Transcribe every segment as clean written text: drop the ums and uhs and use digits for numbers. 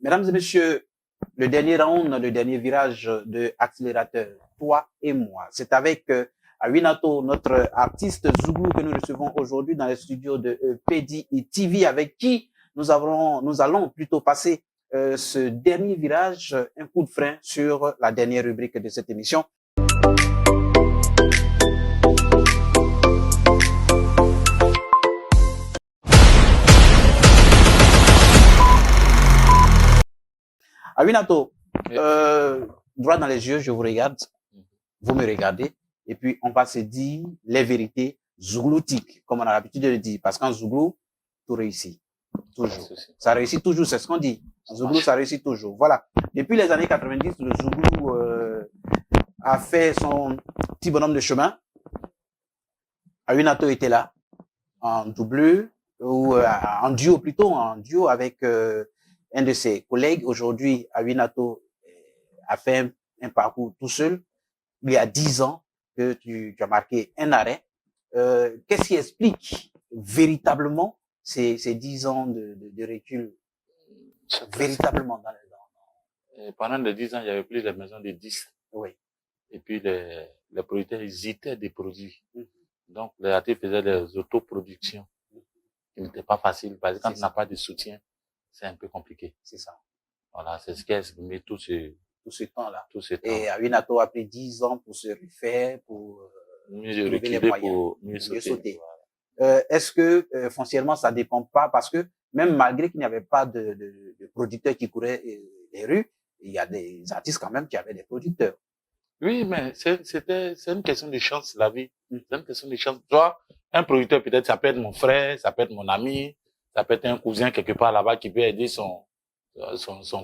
Mesdames et messieurs, le dernier round, le dernier virage de accélérateur, toi et moi. C'est avec Awinato, notre artiste Zouglou, que nous recevons aujourd'hui dans les studios de PD et TV, avec qui nous allons plutôt passer ce dernier virage, un coup de frein sur la dernière rubrique de cette émission. Awinato, droit dans les yeux, je vous regarde, vous me regardez, et puis on va se dire les vérités zougloutiques, comme on a l'habitude de le dire, parce qu'en Zouglou, tout réussit. Toujours. Ça réussit toujours, c'est ce qu'on dit. En Zouglou, ça réussit toujours. Voilà. Depuis les années 90, le Zouglou a fait son petit bonhomme de chemin. Awinato était là, en double, ou en duo plutôt, en duo avec un de ses collègues. Aujourd'hui, Awinato a fait un parcours tout seul. Il y a 10 ans que tu as marqué un arrêt. Qu'est-ce qui explique véritablement ces 10 ans de recul véritablement dans le temps? Pendant les 10 ans, il y avait plus de maisons de 10. Oui. Et puis les producteurs hésitaient des produits. Donc les artistes faisaient des autoproductions. Qui n'était pas facile parce que quand on n'a pas de soutien, c'est un peu compliqué. C'est ça. Voilà, c'est ce qui a exprimé tout ce temps-là. Tout ce temps. Et Awinato a pris 10 ans pour se refaire, pour mieux reculer, pour mieux sauter. Voilà. Est-ce que foncièrement ça dépend pas, parce que même malgré qu'il n'y avait pas de producteurs qui couraient les rues, il y a des artistes quand même qui avaient des producteurs. Oui, mais c'est une question de chance, la vie. C'est une question de chance. Toi, un producteur, peut-être, ça peut être mon frère, ça peut être mon ami, ça peut être un cousin quelque part là-bas qui peut aider son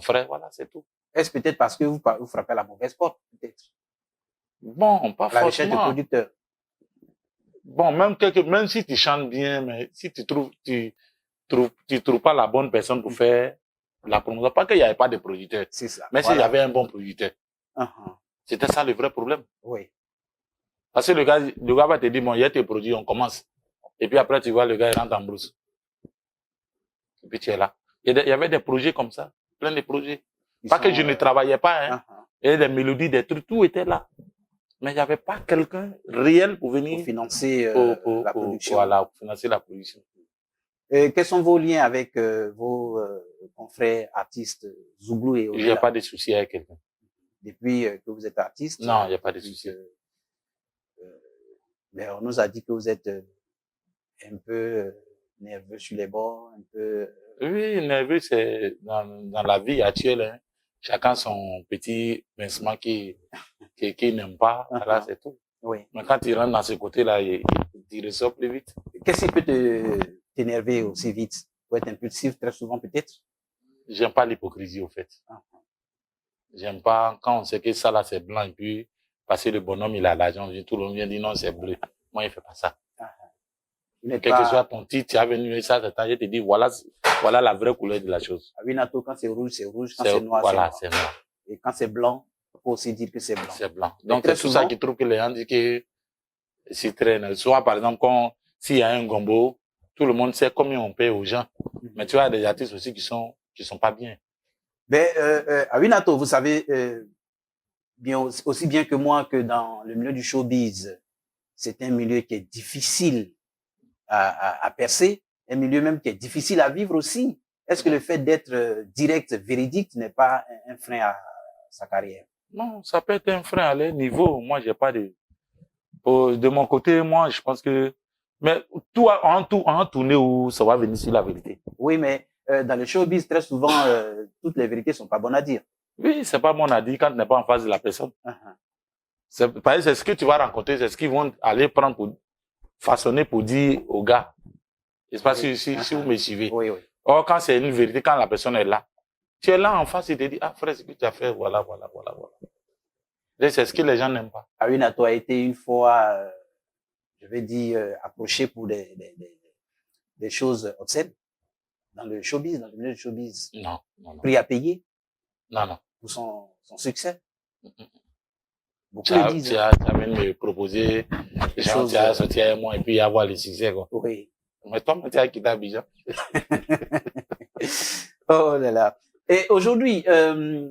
frère. Voilà, c'est tout. Est-ce peut-être parce que vous frappez à la mauvaise porte, peut-être? Bon, pas la forcément. Recherche de producteurs. Bon, même si tu chantes bien, mais si tu trouves pas la bonne personne pour faire la promotion, pas qu'il n'y avait pas de producteur. C'est ça. Mais voilà. s'il y avait un bon producteur. C'était ça le vrai problème. Oui. Parce que le gars va te dire, bon, il y a tes produits, on commence. Et puis après, tu vois, le gars, il rentre en brousse. Et puis tu es là. Il y avait des projets comme ça. Plein de projets. Pas que je ne travaillais pas, hein. Il y avait des mélodies, des trucs, tout était là. Mais il n'y avait pas quelqu'un réel pour venir. Pour financer la production. Voilà, pour financer la production. Quels sont vos liens avec vos confrères artistes Zouglou et Il n'y a pas de souci avec quelqu'un. Depuis que vous êtes artiste? Non, il n'y a pas de souci. Mais on nous a dit que vous êtes un peu nerveux sur les bords, un peu... Oui, nerveux, c'est dans la vie actuelle, hein. Chacun son petit pincement qui n'aime pas. Voilà, c'est tout. Oui. Mais quand il rentre dans ce côté-là, il ressort plus vite. Qu'est-ce qui peut t'énerver aussi vite? Pour être impulsif très souvent, peut-être? J'aime pas l'hypocrisie, au fait. J'aime pas quand on sait que ça là c'est blanc et puis parce que le bonhomme il a l'argent, tout le monde vient dire non c'est bleu. Moi il fait pas ça. Quel que soit ton titre, tu as venu et ça, je te dis voilà la vraie couleur de la chose. Awinato, quand c'est rouge, c'est rouge, quand c'est noir, voilà, c'est noir. Et quand c'est blanc, il faut aussi dire que c'est blanc. C'est blanc. Donc c'est tout ça qui trouve que les gens disent que c'est très, soit par exemple s'il y a un gombo, tout le monde sait combien on paye aux gens. Mais tu as des artistes aussi qui sont pas bien. Ben, Awinato, vous savez aussi bien que moi que dans le milieu du showbiz, c'est un milieu qui est difficile à percer, un milieu même qui est difficile à vivre aussi. Est-ce que le fait d'être direct, véridique, n'est pas un frein à sa carrière? Non, ça peut être un frein à leur niveau. Moi, j'ai pas de mon côté, moi, je pense que, mais tout en tourner où ça va venir sur la vérité. Oui, mais dans le showbiz, très souvent, toutes les vérités sont pas bonnes à dire. Oui, c'est pas bon à dire quand tu n'es pas en face de la personne. C'est ce que tu vas rencontrer, c'est ce qu'ils vont aller prendre pour façonner pour dire au gars. Je sais pas si vous me suivez. Oui, oui. Or, quand c'est une vérité, quand la personne est là, tu es là en face, il te dit, ah frère, ce que tu as fait, voilà. C'est ce que les gens n'aiment pas. Awinato a été une fois, je vais dire, approché pour des choses obscènes dans le showbiz, dans le milieu du showbiz. Non. Prix à payer. Non. Pour son succès. Beaucoup le disent. Tu as même me proposé des choses. Tu as sorti avec moi et puis avoir le succès, quoi. Oui. Mais toi, tu as quitté Abidjan. Oh là là. Et aujourd'hui,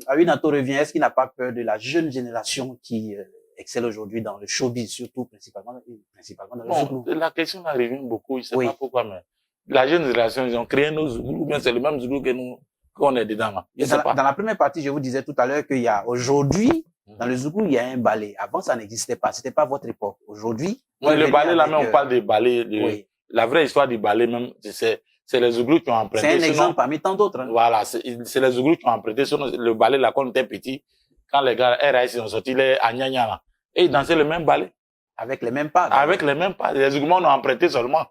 Awinato revient. Est-ce qu'il n'a pas peur de la jeune génération qui excelle aujourd'hui dans le showbiz, surtout principalement dans le Zouglou? La question là revient beaucoup. Je sais Oui. pas pourquoi, mais la jeune génération, ils ont créé nos Zouglous, mais c'est le même Zouglou que nous, qu'on est dedans. Là. Je sais pas. Dans la première partie, je vous disais tout à l'heure qu'il y a aujourd'hui, dans le Zouglou, il y a un ballet. Avant, ça n'existait pas. C'était pas votre époque. Aujourd'hui. Oui, le ballet là, mais on parle des ballets. Oui. La vraie histoire du ballet, même, c'est les Zouglous qui ont emprunté. C'est un exemple parmi tant d'autres. Hein. Voilà, c'est les Zouglous qui ont emprunté. Sinon, le ballet là, quand on était petit, quand les gars RAS ont sorti les Agnagna là, et ils dansaient le même ballet. Avec les mêmes pas. Avec les mêmes pas. Les Zouglous ont emprunté seulement.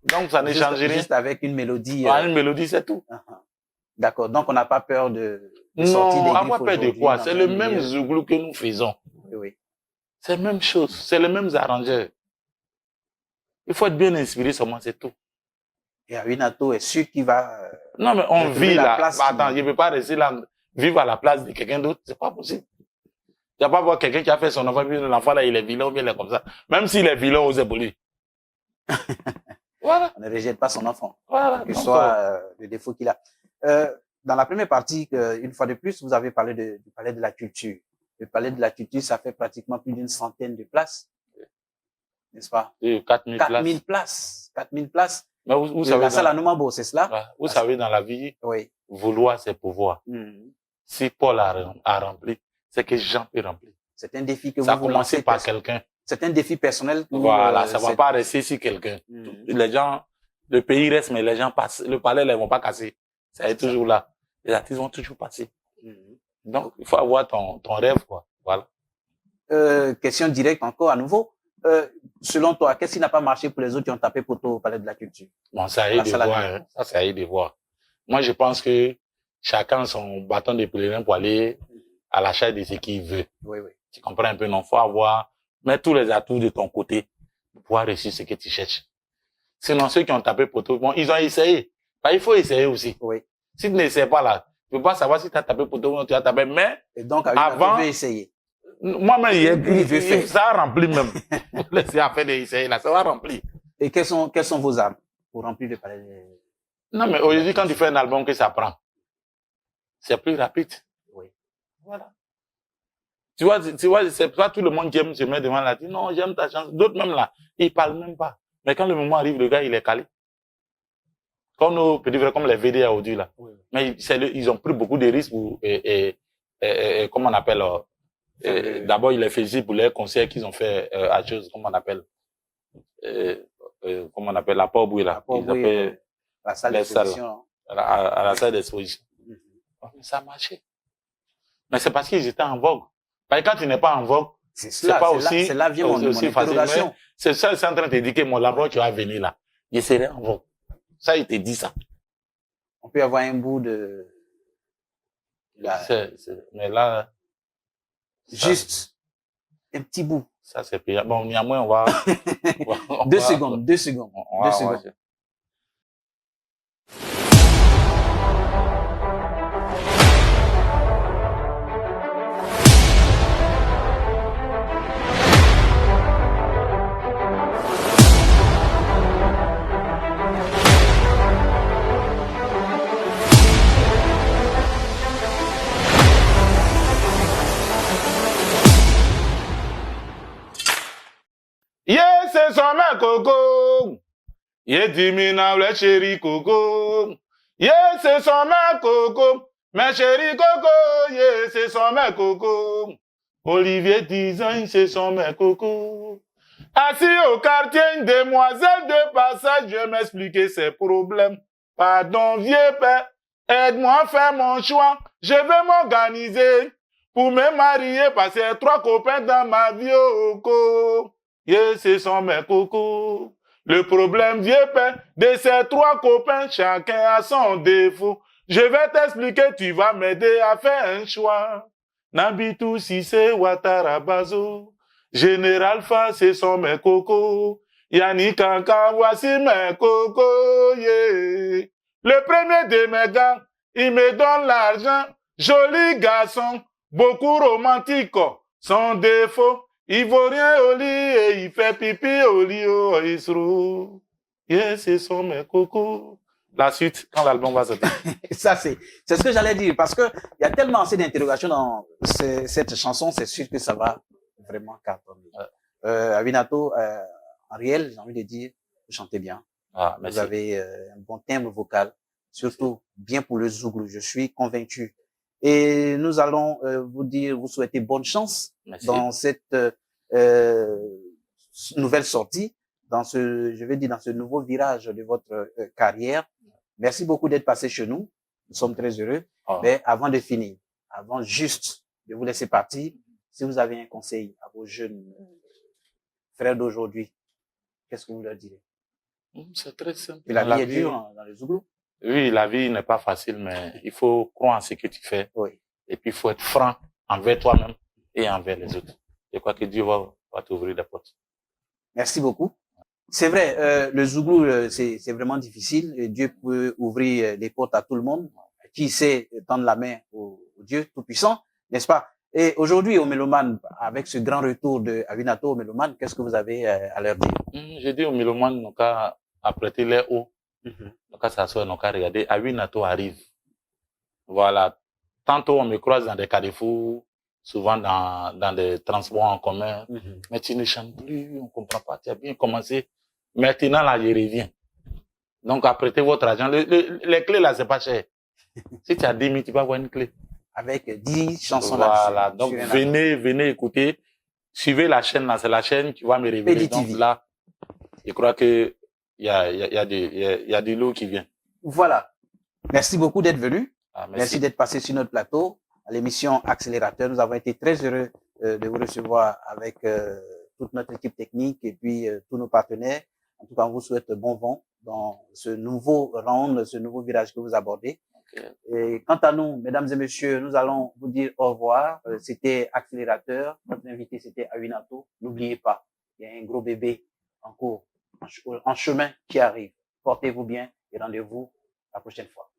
Donc, ça ne change rien. Juste avec une mélodie. Une mélodie, c'est tout. D'accord. Donc, on n'a pas peur de sortir des griffes. Non, on n'a pas peur de quoi? C'est le même Zouglou que nous faisons. Oui. C'est la même chose. C'est les mêmes arrangeurs. Il faut être bien inspiré seulement, c'est tout. Et Awinato est sûr qu'il va... non, mais on vit là. Attends, je ne peux pas rester là, vivre à la place de quelqu'un d'autre. C'est pas possible. Tu vas pas voir quelqu'un qui a fait son enfant, puis l'enfant là, il est vilain ou bien il est comme ça. Même s'il est vilain aux épaules. Voilà. On ne rejette pas son enfant. Voilà. Que ce soit le défaut qu'il a. Dans la première partie, une fois de plus, vous avez parlé du palais de la culture. Le palais de la culture, ça fait pratiquement plus d'une centaine de places. N'est-ce pas? 4000 places. 4000 places. Mais vous savez. La salle à Noumambo, c'est cela? Ouais, vous savez, dans la vie, oui. Vouloir, c'est pouvoir. Si Paul a rempli, c'est que Jean peut remplir. C'est un défi que ça vous lancez. Ça a commencé par quelqu'un. C'est un défi personnel. Voilà, ça va pas rester sur quelqu'un. Les gens, le pays reste, mais les gens passent. Le palais, ils vont pas casser. Ça est toujours là. Les artistes vont toujours passer. Donc, il faut avoir ton rêve, quoi. Voilà. Question directe encore à nouveau. Selon toi, qu'est-ce qui n'a pas marché pour les autres qui ont tapé poteau au palais de la culture? Bon, ça a eu de voir, hein. Ça a eu de voir. Moi, je pense que chacun son bâton de pèlerin pour aller à l'achat de ce qu'il veut. Oui, oui. Tu comprends un peu, non? Faut avoir, mettre tous les atouts de ton côté pour pouvoir réussir ce que tu cherches. Sinon, ceux qui ont tapé poteau, bon, ils ont essayé. Bah, il faut essayer aussi. Oui. Si tu n'essaies pas là, tu peux pas savoir si tu as tapé poteau ou tu as tapé, mais. Et donc, avant, tu veux essayer. Moi-même, ça a rempli même. Laissez à faire d'essayer là, ça va remplir. Et quelles sont vos armes pour remplir le palais? Non, mais aujourd'hui, quand tu fais un album que ça prend, c'est plus rapide. Oui. Voilà. Tu vois, c'est pas tout le monde qui aime se mettre devant la dit, non, j'aime ta chance. D'autres même là, ils parlent même pas. Mais quand le moment arrive, le gars, il est calé. Comme nos petits frères, comme les VDA aujourd'hui là. Oui. Mais ils ont pris beaucoup de risques pour, comment on appelle, d'abord, il est félicité pour les concerts qu'ils ont fait, à chose, comment on appelle, comment on appelle, la Port-Bouille là. La salle d'exposition. À la salle d'exposition. Ça a marché. Mais c'est parce qu'ils étaient en vogue. Parce que quand tu n'es pas en vogue, c'est pas aussi, c'est là vient mon interrogation. C'est ça, c'est en train de te dire que mon là-bas, tu vas venir là. Je serai en vogue. Ça, il te dit ça. On peut avoir un bout de, mais là, juste un petit bout. Ça, c'est payant. Bon, néanmoins, on va, 2 secondes. 2 secondes. Yeah, c'est son mec coco. Yeah, dis-moi now, le chéri coco. Yeah, c'est son mec coco. Mais chéri coco, yeah, c'est son mec coco. Olivier Design, c'est son mec coco. Assis au quartier, une demoiselle de passage, je m'expliquer ses problèmes. Pardon, vieux père, aide-moi à faire mon choix. Je vais m'organiser pour me marier, passer 3 copains dans ma vie, oh, yeah, c'est son mec coco. Le problème, vieux père, de ces 3 copains, chacun a son défaut. Je vais t'expliquer, tu vas m'aider à faire un choix. Nabitou Sissé Ouattara Bazo. Général Fa, c'est son mec coco. Yannick Kanka, voici mes coco, yeah. Le premier de mes gars, il me donne l'argent. Joli garçon, beaucoup romantique. Son défaut, il vaut rien au lit et il fait pipi au lit, oh, il se roule. Yeah, c'est son mec coco. La suite, quand l'album va sortir. Ça, c'est ce que j'allais dire, parce que il y a tellement assez d'interrogations dans cette chanson, c'est sûr que ça va vraiment cartonner. Avinato, en réel, j'ai envie de dire, vous chantez bien. Ah, Vous merci. avez un bon timbre vocal, surtout bien pour le Zouglou, je suis convaincu. Et nous allons vous souhaiter bonne chance Merci. dans cette nouvelle sortie, dans je vais dire, dans ce nouveau virage de votre carrière. Merci beaucoup d'être passé chez nous. Nous sommes très heureux. Oh. Mais avant de finir, avant juste de vous laisser partir, si vous avez un conseil à vos jeunes frères d'aujourd'hui, qu'est-ce que vous leur direz? C'est très simple. Et la vie est dure dans les Zouglous. Oui, la vie n'est pas facile, mais il faut croire en ce que tu fais. Oui. Et puis, il faut être franc envers toi-même et envers les autres. Je crois que Dieu va t'ouvrir des portes. Merci beaucoup. C'est vrai, le Zouglou, c'est vraiment difficile. Et Dieu peut ouvrir les portes à tout le monde. Qui sait tendre la main au Dieu Tout-Puissant, n'est-ce pas? Et aujourd'hui, aux mélomanes, avec ce grand retour de Avinato aux mélomanes, qu'est-ce que vous avez à leur dire? J'ai dit aux mélomanes, nous qu'à apprêter les hauts, nous qu'à s'asseoir, nous qu'à regarder. Avinato arrive. Voilà. Tantôt, on me croise dans des carrefours, souvent dans des transports en commun. Mais tu ne chantes plus, on comprend pas. Tu as bien commencé. Maintenant, là, je reviens. Donc, apprêtez votre argent. Les clés, là, c'est pas cher. Si tu as 10 000, tu vas avoir une clé. Avec 10 chansons là-dessus. Voilà. là-dessus. Donc, venez écouter. Suivez la chaîne, là. C'est la chaîne qui va me révéler. Donc, là, je crois que il y a du lot qui vient. Voilà. Merci beaucoup d'être venu. Ah, merci d'être passé sur notre plateau à l'émission Accélérateur. Nous avons été très heureux de vous recevoir avec toute notre équipe technique et puis tous nos partenaires. En tout cas, on vous souhaite bon vent dans ce nouveau round, ce nouveau virage que vous abordez. Okay. Et quant à nous, mesdames et messieurs, nous allons vous dire au revoir. C'était Accélérateur. Notre invité, c'était Avinato. N'oubliez pas, il y a un gros bébé en cours, en chemin qui arrive. Portez-vous bien et rendez-vous la prochaine fois.